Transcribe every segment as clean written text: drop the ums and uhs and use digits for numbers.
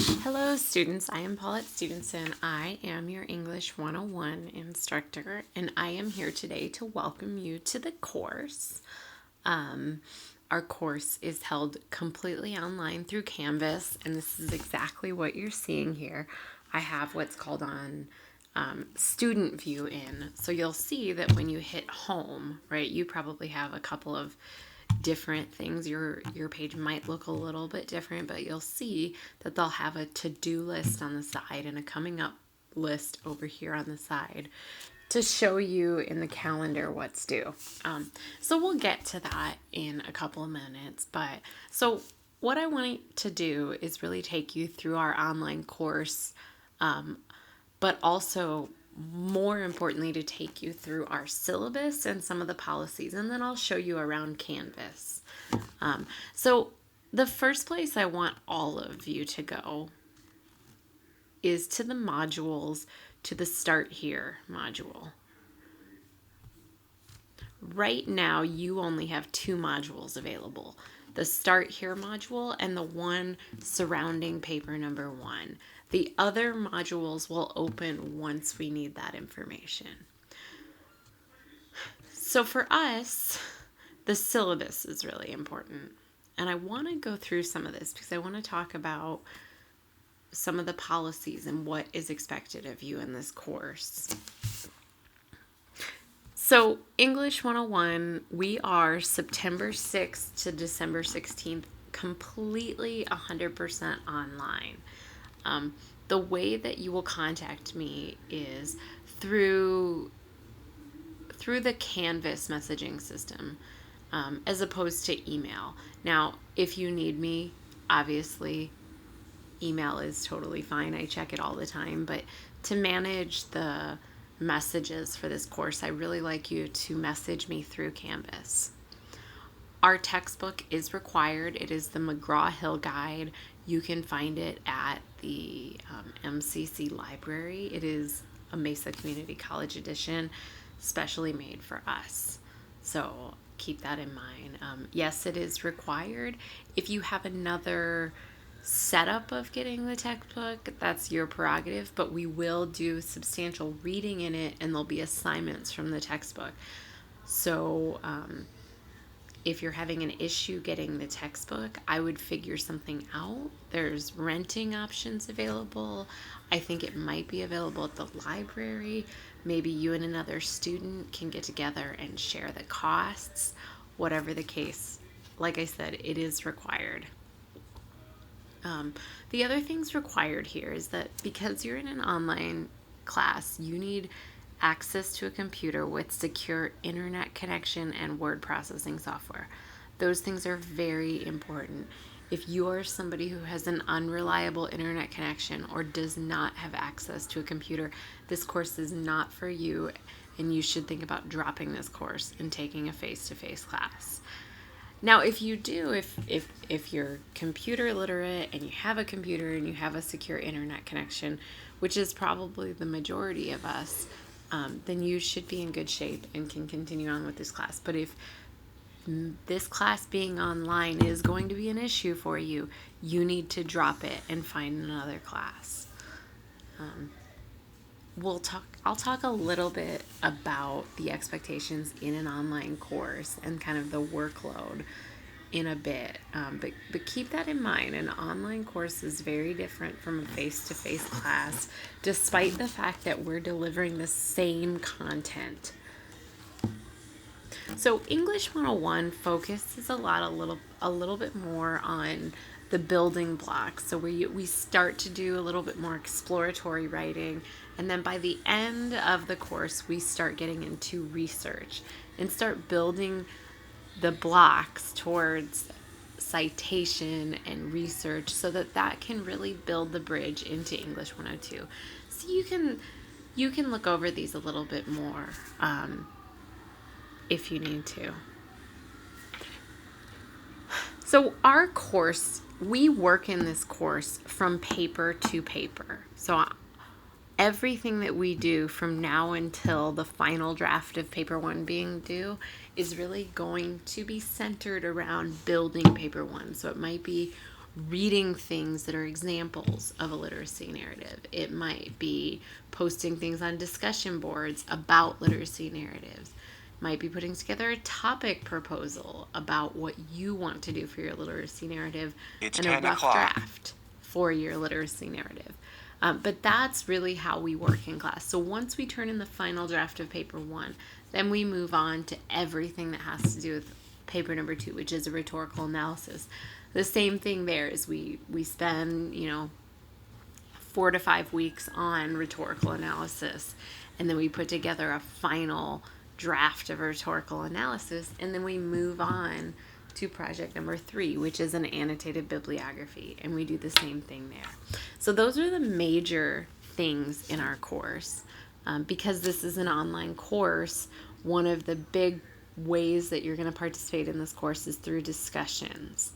Hello students, I am Paulette Stevenson. I am your English 101 instructor and I am here today to welcome you to the course. Our course is held completely online through Canvas, and this is exactly what you're seeing here. I have what's called on student view in, so you'll see that when you hit home, right, you probably have a couple of different things. Your page might look a little bit different, but you'll see that they'll have a to-do list on the side and a coming up list over here on the side to show you in the calendar what's due. So we'll get to that in a couple of minutes. But so what I want to do is really take you through our online course, but also more importantly to take you through our syllabus and some of the policies, and then I'll show you around Canvas. So the first place I want all of you to go is to the modules, to the Start Here module. Right now you only have two modules available, the Start Here module and the one surrounding paper number 1. The other modules will open once we need that information. So for us, the syllabus is really important. And I want to go through some of this because I want to talk about some of the policies and what is expected of you in this course. So English 101, we are September 6th to December 16th, completely 100% online. The way that you will contact me is through the Canvas messaging system, as opposed to email. Now, if you need me, obviously, email is totally fine. I check it all the time. But to manage the messages for this course, I really like you to message me through Canvas. Our textbook is required. It is the McGraw-Hill Guide. You can find it at the MCC library. It is a Mesa Community College edition, specially made for us. So keep that in mind. Yes, it is required. If you have another setup of getting the textbook, that's your prerogative, but we will do substantial reading in it, and there'll be assignments from the textbook. So if you're having an issue getting the textbook, I would figure something out. There's renting options available. I think it might be available at the library. Maybe you and another student can get together and share the costs. Whatever the case, like I said, it is required. The other things required here is that because you're in an online class, you need access to a computer with secure internet connection and word processing software. Those things are very important. If you are somebody who has an unreliable internet connection or does not have access to a computer, this course is not for you, and you should think about dropping this course and taking a face-to-face class. Now, if you do, if you're computer literate and you have a computer and you have a secure internet connection, which is probably the majority of us, then you should be in good shape and can continue on with this class. But if this class being online is going to be an issue for you, you need to drop it and find another class. I'll talk a little bit about the expectations in an online course and kind of the workload in a bit, but keep that in mind. An online course is very different from a face-to-face class, despite the fact that we're delivering the same content. So English 101 focuses a little bit more on the building blocks. So we start to do a little bit more exploratory writing, and then by the end of the course, we start getting into research and start building the blocks towards citation and research so that can really build the bridge into English 102. So you can look over these a little bit more if you need to. So our course, we work in this course from paper to paper. So everything that we do from now until the final draft of paper 1 being due is really going to be centered around building paper 1. So it might be reading things that are examples of a literacy narrative. It might be posting things on discussion boards about literacy narratives. It might be putting together a topic proposal about what you want to do for your literacy narrative and a rough draft for your literacy narrative. But that's really how we work in class. So once we turn in the final draft of paper 1, then we move on to everything that has to do with paper number 2, which is a rhetorical analysis. The same thing there is we spend, 4 to 5 weeks on rhetorical analysis, and then we put together a final draft of rhetorical analysis, and then we move on to project number 3, which is an annotated bibliography, and we do the same thing there. So those are the major things in our course. Because this is an online course, one of the big ways that you're going to participate in this course is through discussions.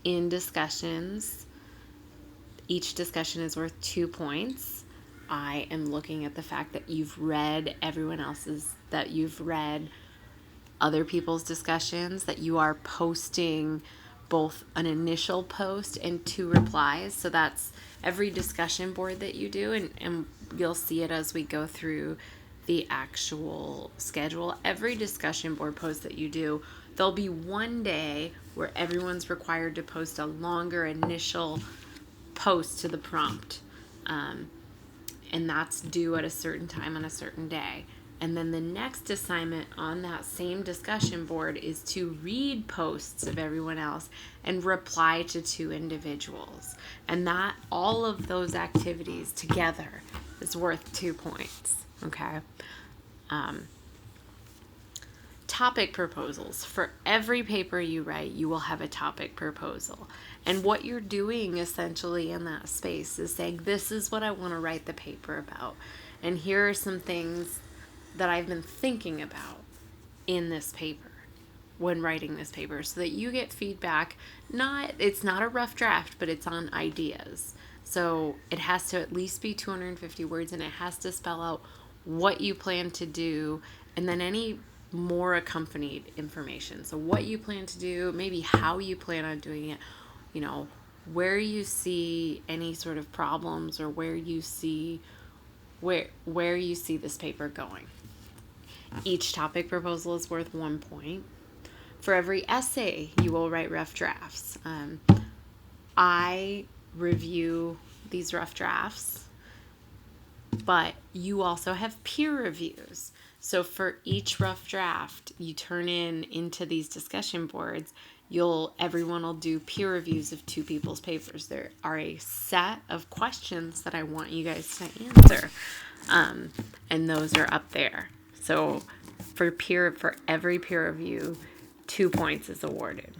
In discussions, each discussion is worth 2 points. I am looking at the fact that you've read that you've read other people's discussions, that you are posting both an initial post and 2 replies. So that's every discussion board that you do, and you'll see it as we go through the actual schedule. Every discussion board post that you do, there'll be one day where everyone's required to post a longer initial post to the prompt. And that's due at a certain time on a certain day. And then the next assignment on that same discussion board is to read posts of everyone else and reply to 2 individuals. And that all of those activities together is worth 2 points. Okay. Topic proposals. For every paper you write, you will have a topic proposal. And what you're doing essentially in that space is saying, this is what I want to write the paper about. And here are some things that I've been thinking about in this paper when writing this paper, so that you get feedback. It's not a rough draft, but it's on ideas. So it has to at least be 250 words, and it has to spell out what you plan to do, and then any more accompanied information. So what you plan to do, maybe how you plan on doing it, where you see any sort of problems, or where you see this paper going. Each topic proposal is worth 1 point. For every essay, you will write rough drafts. I review these rough drafts, but you also have peer reviews. So for each rough draft you turn into these discussion boards, everyone will do peer reviews of 2 people's papers. There are a set of questions that I want you guys to answer, and those are up there. So for every peer review, 2 points is awarded.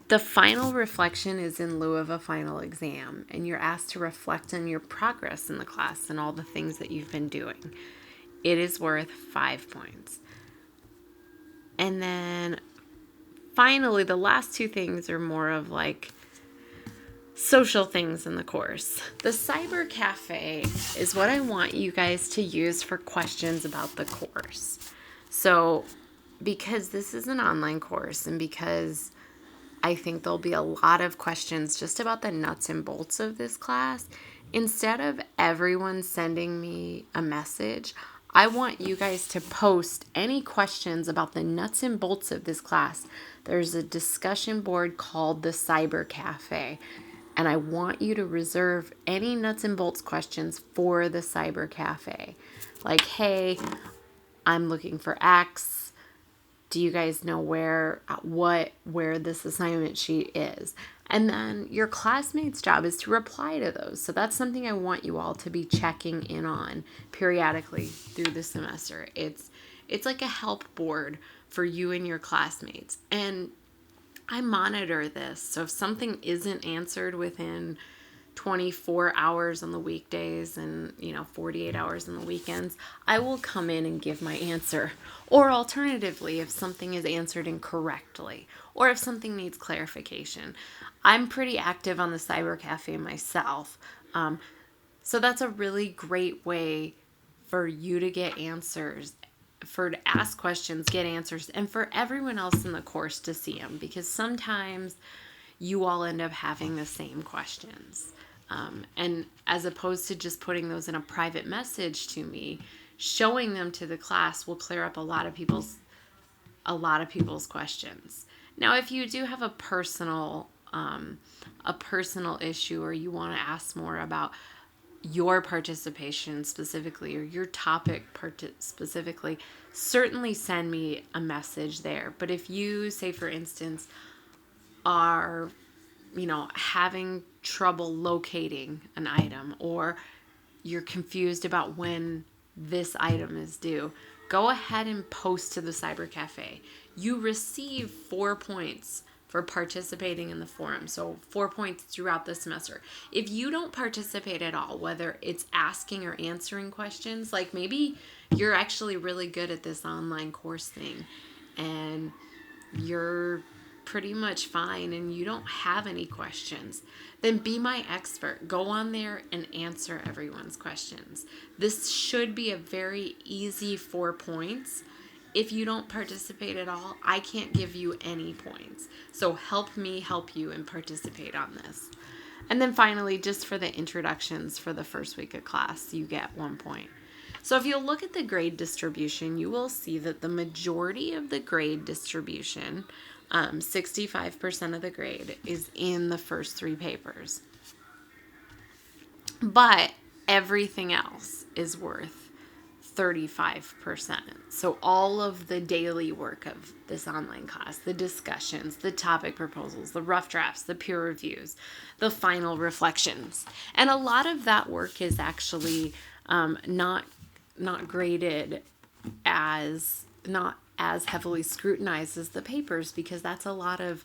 The final reflection is in lieu of a final exam, and you're asked to reflect on your progress in the class and all the things that you've been doing. It is worth 5 points. And then finally, the last 2 things are more of like social things in the course. The cyber cafe is what I want you guys to use for questions about the course. So because this is an online course, and because I think there'll be a lot of questions just about the nuts and bolts of this class, instead of everyone sending me a message, I want you guys to post any questions about the nuts and bolts of this class. There's a discussion board called the Cyber Cafe, and I want you to reserve any nuts and bolts questions for the Cyber Cafe. Like, hey, I'm looking for X. Do you guys know where this assignment sheet is? And then your classmates' job is to reply to those. So that's something I want you all to be checking in on periodically through the semester. It's like a help board for you and your classmates. And I monitor this. So if something isn't answered within 24 hours on the weekdays and 48 hours on the weekends, I will come in and give my answer. Or alternatively, if something is answered incorrectly, or if something needs clarification. I'm pretty active on the Cyber Cafe myself. So that's a really great way for you to get answers, to ask questions, get answers, and for everyone else in the course to see them. Because sometimes, you all end up having the same questions. And as opposed to just putting those in a private message to me, showing them to the class will clear up a lot of people's questions. Now, if you do have a personal issue, or you want to ask more about your participation specifically, or your topic specifically, certainly send me a message there. But if you, say for instance, are having trouble locating an item, or you're confused about when this item is due, go ahead and post to the Cyber Cafe. You receive 4 points for participating in the forum. So 4 points throughout the semester. If you don't participate at all, whether it's asking or answering questions, like maybe you're actually really good at this online course thing and you're pretty much fine and you don't have any questions, then be my expert. Go on there and answer everyone's questions. This should be a very easy 4 points. If you don't participate at all, I can't give you any points. So help me help you and participate on this. And then finally, just for the introductions for the first week of class, you get 1 point. So if you look at the grade distribution, you will see that the majority of the grade distribution, 65% of the grade, is in the first 3 papers. But everything else is worth 35%. So all of the daily work of this online class, the discussions, the topic proposals, the rough drafts, the peer reviews, the final reflections. And a lot of that work is actually not graded not as heavily scrutinized as the papers, because that's a lot of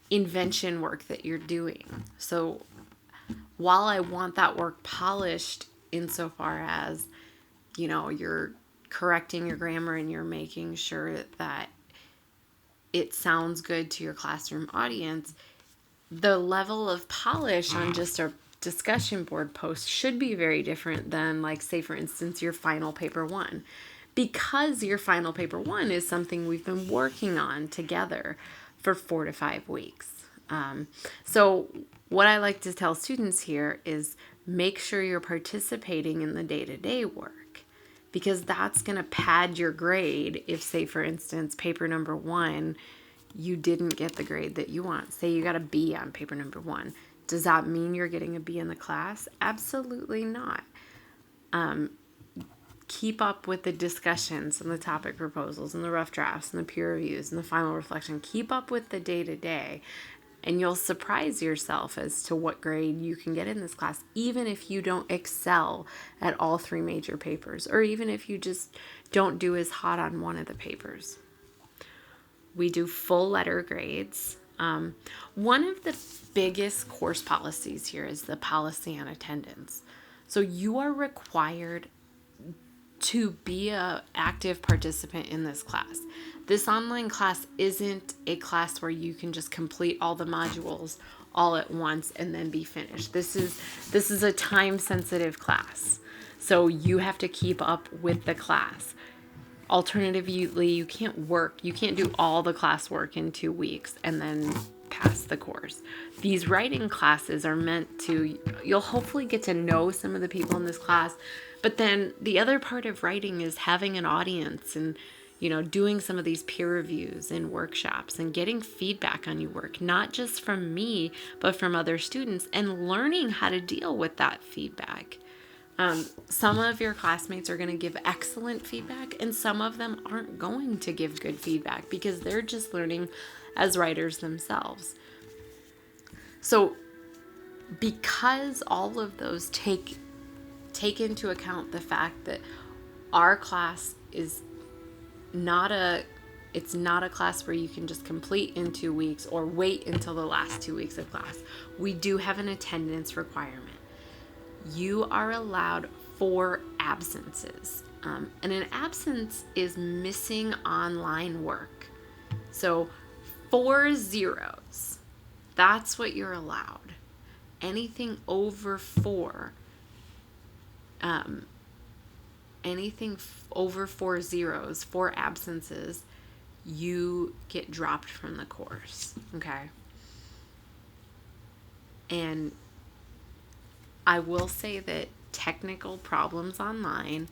invention work that you're doing. So while I want that work polished insofar as you're correcting your grammar and you're making sure that it sounds good to your classroom audience, the level of polish on just a discussion board post should be very different than, like, say for instance, your final paper 1, because your final paper 1 is something we've been working on together for 4 to 5 weeks. So what I like to tell students here is make sure you're participating in the day-to-day work, because that's going to pad your grade. If, say for instance, paper number 1, you didn't get the grade that you want. Say you got a B on paper number 1. Does that mean you're getting a B in the class? Absolutely not. Keep up with the discussions and the topic proposals and the rough drafts and the peer reviews and the final reflection. Keep up with the day-to-day, and you'll surprise yourself as to what grade you can get in this class, even if you don't excel at all 3 major papers, or even if you just don't do as hot on one of the papers. We do full letter grades. One of the biggest course policies here is the policy on attendance. So you are required to be an active participant in this class. This online class isn't a class where you can just complete all the modules all at once and then be finished. This is a time-sensitive class, so you have to keep up with the class. Alternatively, you can't do all the classwork in 2 weeks and then pass the course. These writing classes are meant to, you'll hopefully get to know some of the people in this class, but then the other part of writing is having an audience and doing some of these peer reviews and workshops and getting feedback on your work, not just from me, but from other students, and learning how to deal with that feedback. Some of your classmates are going to give excellent feedback, and some of them aren't going to give good feedback because they're just learning as writers themselves. So because all of those take into account the fact that our class is not a class where you can just complete in 2 weeks or wait until the last 2 weeks of class. We do have an attendance requirement. You are allowed 4 absences. And an absence is missing online work. So 4 zeros, that's what you're allowed. Anything over 4, over 4 zeros, 4 absences, you get dropped from the course. Okay. And I will say that technical problems online,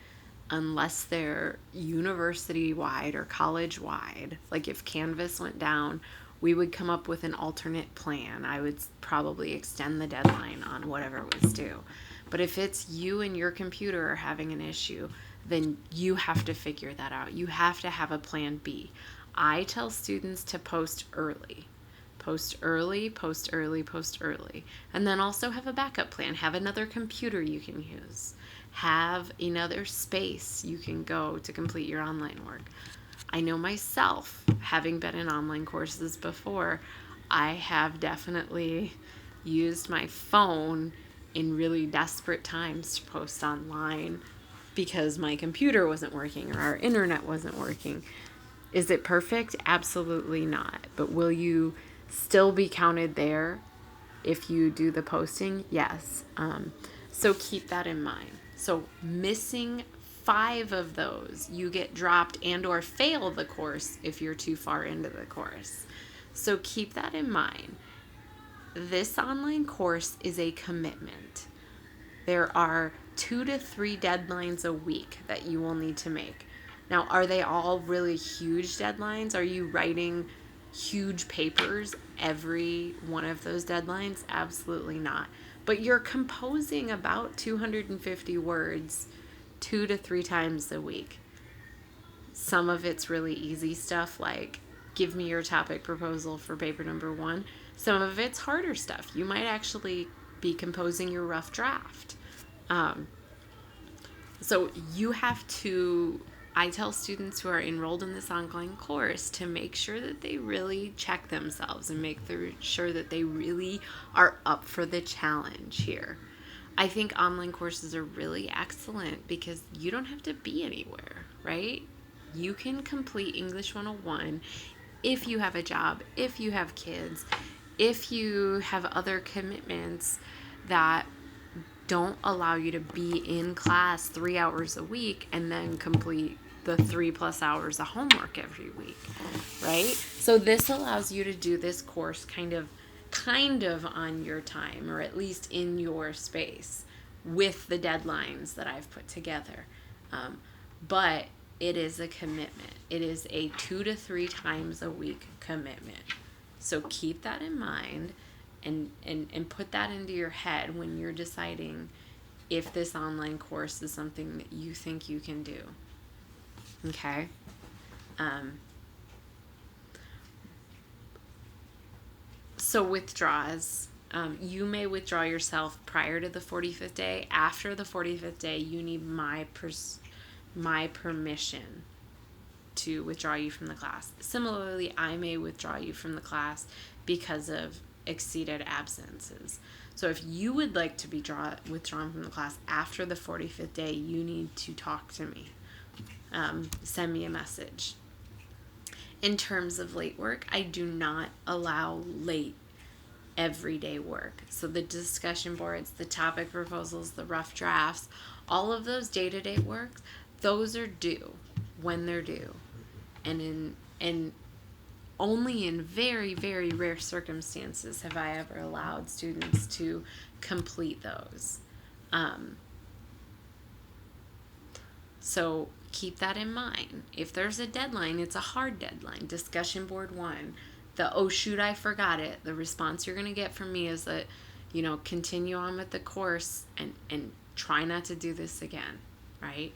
unless they're university-wide or college-wide, like if Canvas went down, we would come up with an alternate plan. I would probably extend the deadline on whatever was due. But if it's you and your computer are having an issue, then you have to figure that out. You have to have a plan B. I tell students to post early. Post early, post early, post early. And then also have a backup plan. Have another computer you can use. Have another space you can go to complete your online work. I know myself, having been in online courses before, I have definitely used my phone in really desperate times to post online because my computer wasn't working or our internet wasn't working. Is it perfect? Absolutely not. But will you still be counted there if you do the posting? Yes. So keep that in mind. So missing 5 of those, you get dropped and or fail the course if you're too far into the course. So keep that in mind. This online course is a commitment. There are 2 to 3 deadlines a week that you will need to make. Now, are they all really huge deadlines? Are you writing huge papers every one of those deadlines? Absolutely not. But you're composing about 250 words 2 to 3 times a week. Some of it's really easy stuff like give me your topic proposal for paper number 1. Some of it's harder stuff. You might actually be composing your rough draft. So you have to, I tell students who are enrolled in this online course to make sure that they really check themselves and make sure that they really are up for the challenge here. I think online courses are really excellent because you don't have to be anywhere, right? You can complete English 101 if you have a job, if you have kids, if you have other commitments that don't allow you to be in class 3 hours a week and then complete the 3+ hours of homework every week, right? So this allows you to do this course kind of on your time, or at least in your space with the deadlines that I've put together. But it is a commitment. It is a 2 to 3 times a week commitment. So keep that in mind and put that into your head when you're deciding if this online course is something that you think you can do. Okay? So withdraws. You may withdraw yourself prior to the 45th day. After the 45th day, you need my permission to withdraw you from the class. Similarly, I may withdraw you from the class because of exceeded absences. So if you would like to be withdrawn from the class after the 45th day, you need to talk to me. Send me a message. In terms of late work, I do not allow late everyday work. So the discussion boards, the topic proposals, the rough drafts, all of those day-to-day work, those are due when they're due. And only in very, very rare circumstances have I ever allowed students to complete those. So keep that in mind. If there's a deadline, it's a hard deadline. Discussion board 1, oh shoot, I forgot it. The response you're going to get from me is that, continue on with the course and try not to do this again, right?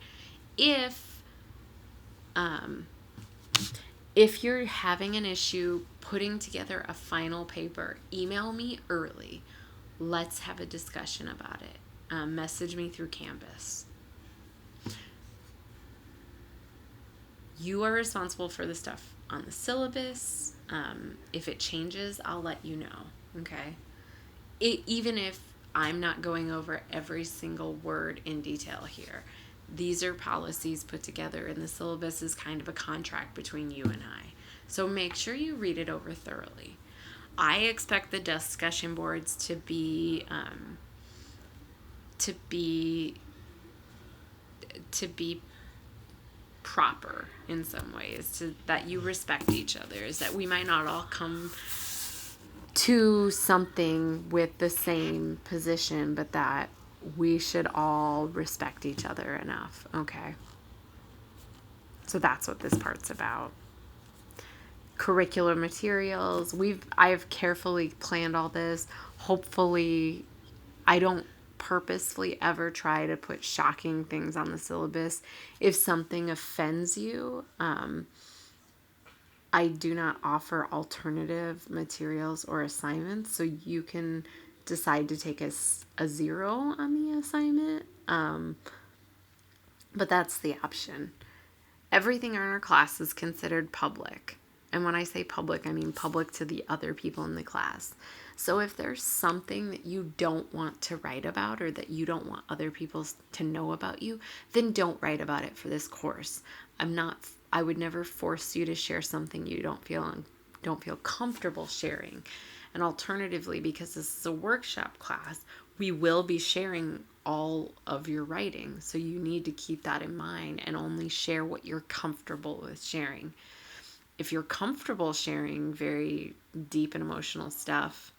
If you're having an issue putting together a final paper, email me early. Let's have a discussion about it. Message me through Canvas. You are responsible for the stuff on the syllabus. If it changes, I'll let you know, okay? Even if I'm not going over every single word in detail here. These are policies put together, and the syllabus is kind of a contract between you and I. So make sure you read it over thoroughly. I expect the discussion boards to be proper in some ways, that you respect each other, is that we might not all come to something with the same position, but that we should all respect each other enough. Okay. So that's what this part's about. Curricular materials. I've carefully planned all this. Hopefully, I don't purposefully ever try to put shocking things on the syllabus. If something offends you, I do not offer alternative materials or assignments, so you can decide to take a 0 on the assignment. But that's the option. Everything in our class is considered public. And when I say public, I mean public to the other people in the class. So if there's something that you don't want to write about or that you don't want other people to know about you, then don't write about it for this course. I would never force you to share something you don't feel comfortable sharing. And alternatively, because this is a workshop class, we will be sharing all of your writing. So you need to keep that in mind and only share what you're comfortable with sharing. If you're comfortable sharing very deep and emotional stuff,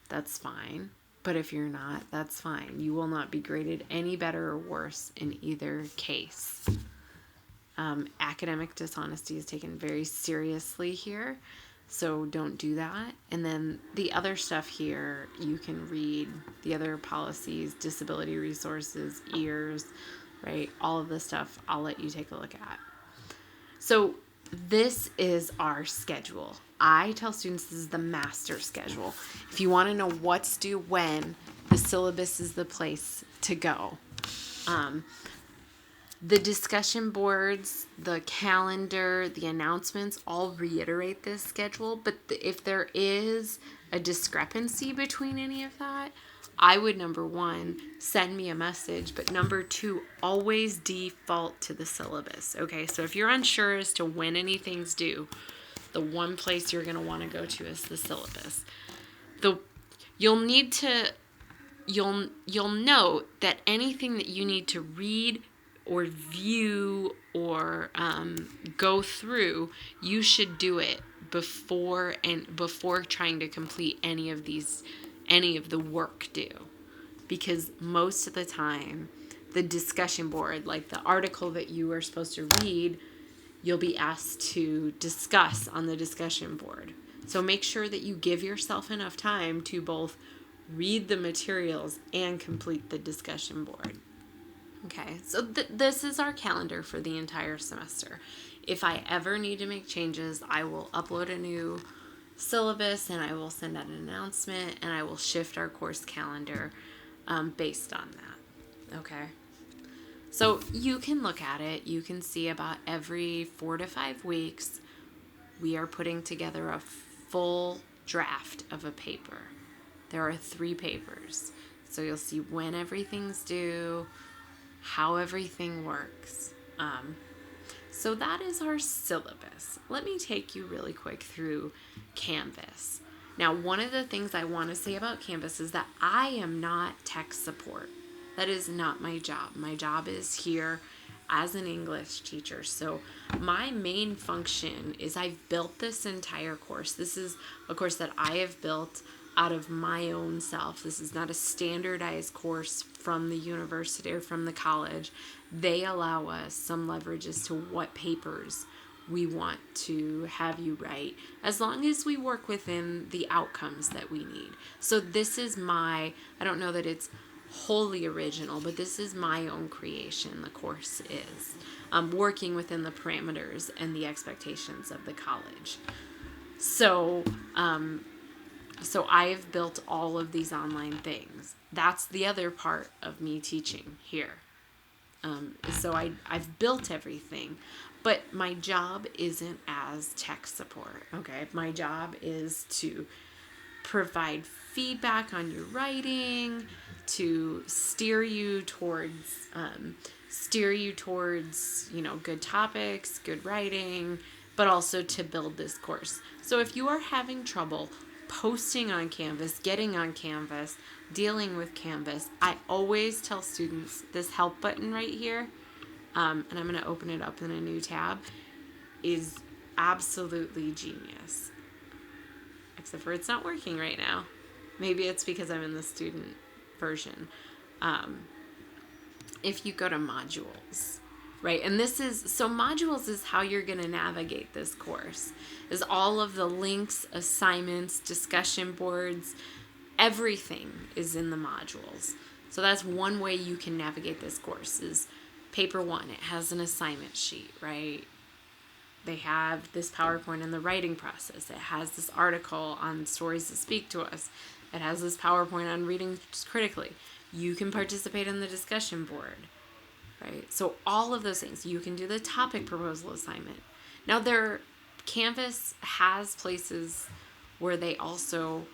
that's fine. But if you're not, that's fine. You will not be graded any better or worse in either case. Academic dishonesty is taken very seriously here, so don't do that. And then the other stuff here, you can read the other policies, disability resources, EARS, right? All of this stuff I'll let you take a look at. So this is our schedule. I tell students this is the master schedule. If you want to know what's due when, the syllabus is the place to go. The discussion boards, the calendar, the announcements all reiterate this schedule. But if there is a discrepancy between any of that, I would, number 1, send me a message. But number 2, always default to the syllabus. Okay, so if you're unsure as to when anything's due, the one place you're going to want to go to is the syllabus. You'll note that anything that you need to read or view or go through, you should do it before trying to complete any of the work due. Because most of the time, the discussion board, like the article that you are supposed to read, you'll be asked to discuss on the discussion board. So make sure that you give yourself enough time to both read the materials and complete the discussion board. Okay, so this is our calendar for the entire semester. If I ever need to make changes, I will upload a new syllabus and I will send out an announcement and I will shift our course calendar based on that. Okay, so you can look at it. You can see about every 4 to 5 weeks, we are putting together a full draft of a paper. There are 3 papers. So you'll see when everything's due, how everything works. So that is our syllabus. Let me take you really quick through Canvas. Now, one of the things I want to say about Canvas is that I am not tech support. That is not my job. My job is here as an English teacher. So my main function is I've built this entire course. This is a course that I have built out of my own self. This is not a standardized course from the university or from the college. They allow us some leverage as to what papers we want to have you write, as long as we work within the outcomes that we need. So this is I don't know that it's wholly original, but this is my own creation. The course is working within the parameters and the expectations of the college. So I've built all of these online things. That's the other part of me teaching here. So I've built everything, but my job isn't as tech support, okay? My job is to provide feedback on your writing, to steer you towards, good topics, good writing, but also to build this course. So if you are having trouble posting on Canvas, getting on Canvas, dealing with Canvas, I always tell students this help button right here, and I'm going to open it up in a new tab, is absolutely genius. except for it's not working right now. Maybe it's because I'm in the student version. If you go to modules, right? And modules is how you're going to navigate this course, is all of the links, assignments, discussion boards, everything is in the modules. So that's one way you can navigate this course is paper 1. It has an assignment sheet, right? They have this PowerPoint in the writing process. It has this article on stories that speak to us. It has this PowerPoint on reading critically. You can participate in the discussion board, right? So all of those things. You can do the topic proposal assignment. Now, Canvas has places where they also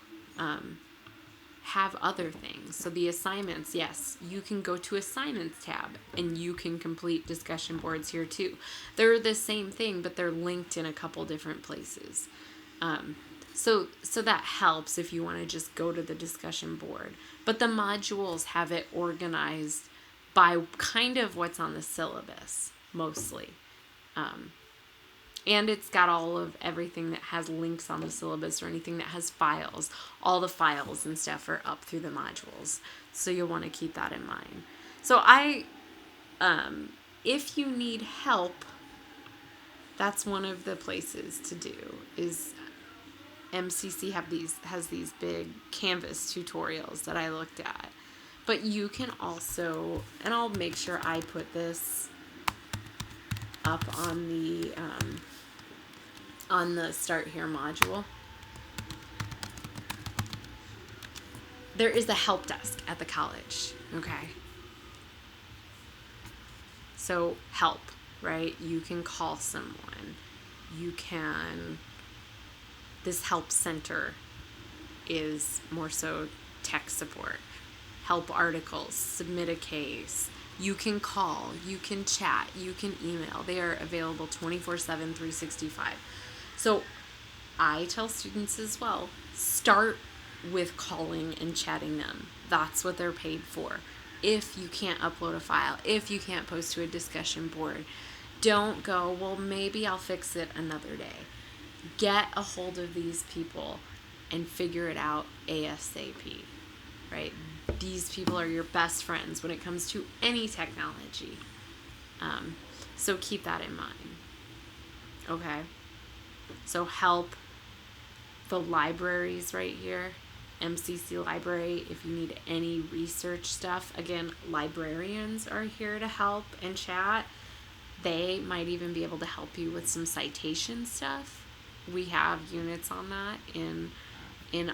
have other things. So the assignments, yes, you can go to assignments tab and you can complete discussion boards here too. They're the same thing, but they're linked in a couple different places. So that helps if you want to just go to the discussion board. But the modules have it organized by kind of what's on the syllabus, mostly. And it's got all of everything that has links on the syllabus or anything that has files. All the files and stuff are up through the modules. So you'll want to keep that in mind. So if you need help, that's one of the places to do is MCC has these big Canvas tutorials that I looked at. But you can also, and I'll make sure I put this up on the Start Here module. There is a help desk at the college, okay? So help, right? You can call someone. This help center is more so tech support. Help articles, submit a case. You can call, you can chat, you can email. They are available 24/7, 365. So I tell students as well, start with calling and chatting them. That's what they're paid for. If you can't upload a file, if you can't post to a discussion board, don't go, well, maybe I'll fix it another day. Get a hold of these people and figure it out ASAP, right? These people are your best friends when it comes to any technology. So keep that in mind. Okay? So help the libraries right here. MCC Library, if you need any research stuff. Again, librarians are here to help and chat. They might even be able to help you with some citation stuff. We have units on that in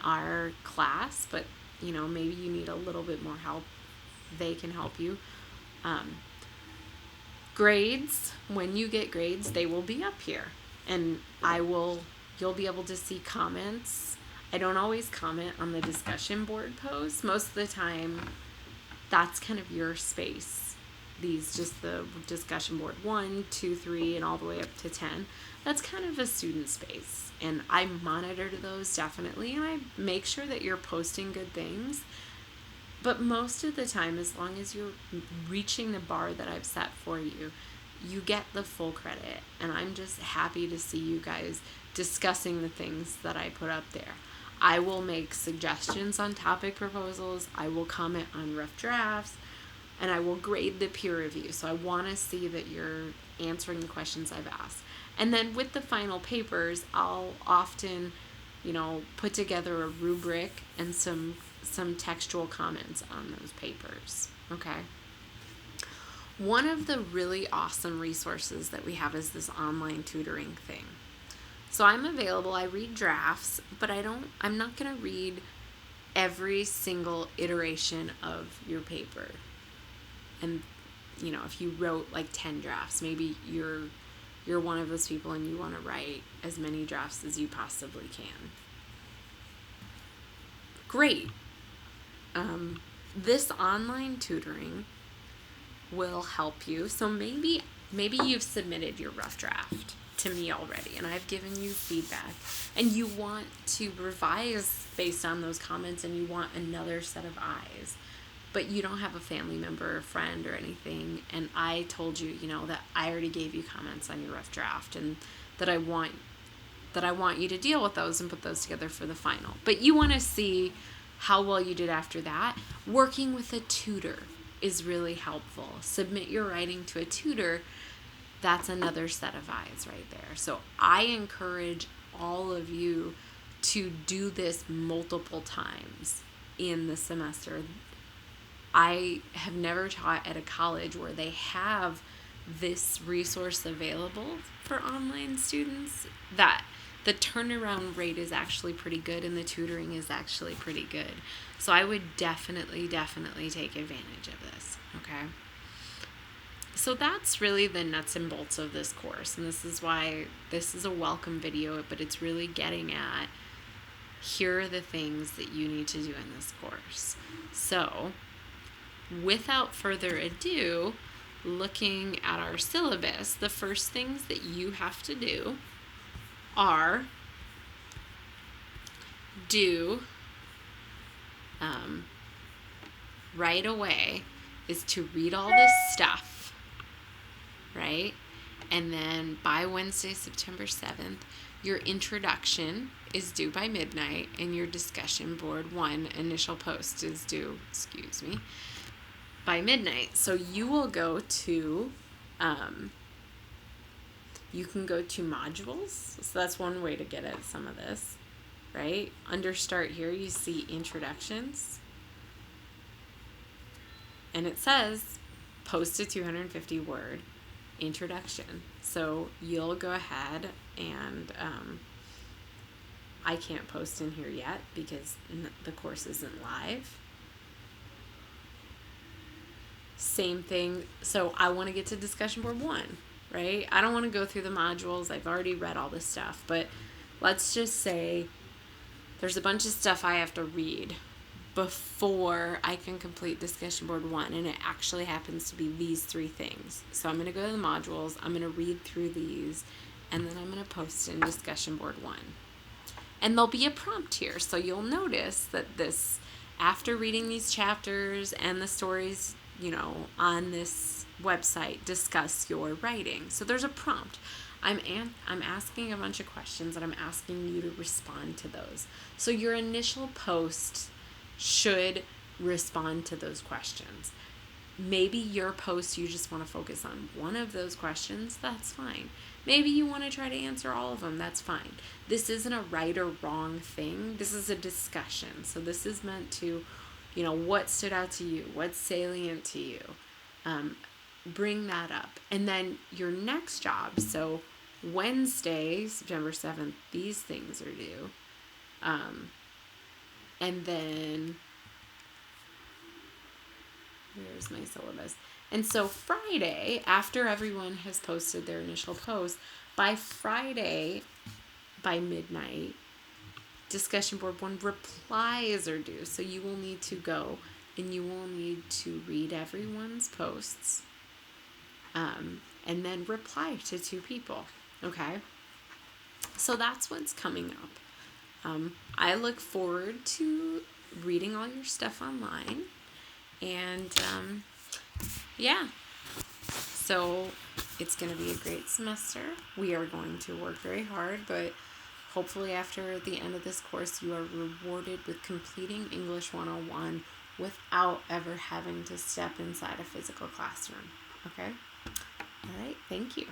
our class, but maybe you need a little bit more help. They can help you. Grades, when you get grades, they will be up here, and you'll be able to see comments. I don't always comment on the discussion board posts. Most of the time, that's kind of your space. Just the discussion board 1, 2, 3, and all the way up to 10. That's kind of a student space. And I monitor those definitely, and I make sure that you're posting good things. But most of the time, as long as you're reaching the bar that I've set for you, you get the full credit. And I'm just happy to see you guys discussing the things that I put up there. I will make suggestions on topic proposals. I will comment on rough drafts. And I will grade the peer review. So I want to see that you're answering the questions I've asked. And then with the final papers, I'll often, put together a rubric and some textual comments on those papers. Okay? One of the really awesome resources that we have is this online tutoring thing. So I'm available. I read drafts, but I'm not going to read every single iteration of your paper. And, if you wrote like 10 drafts, maybe you're one of those people and you want to write as many drafts as you possibly can. Great. This online tutoring will help you. So maybe you've submitted your rough draft to me already and I've given you feedback and you want to revise based on those comments and you want another set of eyes, but you don't have a family member or friend or anything, and I told you, that I already gave you comments on your rough draft and that I want that I want you to deal with those and put those together for the final. But you want to see how well you did after that. Working with a tutor is really helpful. Submit your writing to a tutor. That's another set of eyes right there. So I encourage all of you to do this multiple times in the semester. I have never taught at a college where they have this resource available for online students, that the turnaround rate is actually pretty good and the tutoring is actually pretty good. So I would definitely take advantage of this, okay? So that's really the nuts and bolts of this course, and this is why this is a welcome video, but it's really getting at, here are the things that you need to do in this course. So without further ado, looking at our syllabus, the first things that you have to do are right away is to read all this stuff, right? And then by Wednesday, September 7th, your introduction is due by midnight, and your discussion board 1 initial post is due, by midnight. So you will go to, you can go to modules. So that's one way to get at some of this, right? Under start here, you see introductions. And it says post a 250 word introduction. So you'll go ahead and, I can't post in here yet because the course isn't live. Same thing. So I want to get to discussion board 1, right? I don't want to go through the modules. I've already read all this stuff, but let's just say there's a bunch of stuff I have to read before I can complete discussion board 1, and it actually happens to be these 3 things. So I'm going to go to the modules, I'm going to read through these, and then I'm going to post in discussion board 1. And there'll be a prompt here, so you'll notice that this, after reading these chapters and the stories, you know, on this website, discuss your writing. So there's a prompt. I'm asking a bunch of questions, and I'm asking you to respond to those. So your initial post should respond to those questions. Maybe your post, you just want to focus on one of those questions. That's fine. Maybe you want to try to answer all of them. That's fine. This isn't a right or wrong thing. This is a discussion. So this is meant to, you know, what stood out to you? What's salient to you? Bring that up. And then your next job, so Wednesday, September 7th, these things are due. And then, here's my syllabus. And so Friday, after everyone has posted their initial post, by Friday, by midnight, discussion board 1 replies are due. So you will need to go and you will need to read everyone's posts, and then reply to 2 people. Okay? So that's what's coming up. I look forward to reading all your stuff online, and yeah, so it's going to be a great semester. We are going to work very hard, but hopefully after the end of this course, you are rewarded with completing English 101 without ever having to step inside a physical classroom. Okay? All right, thank you.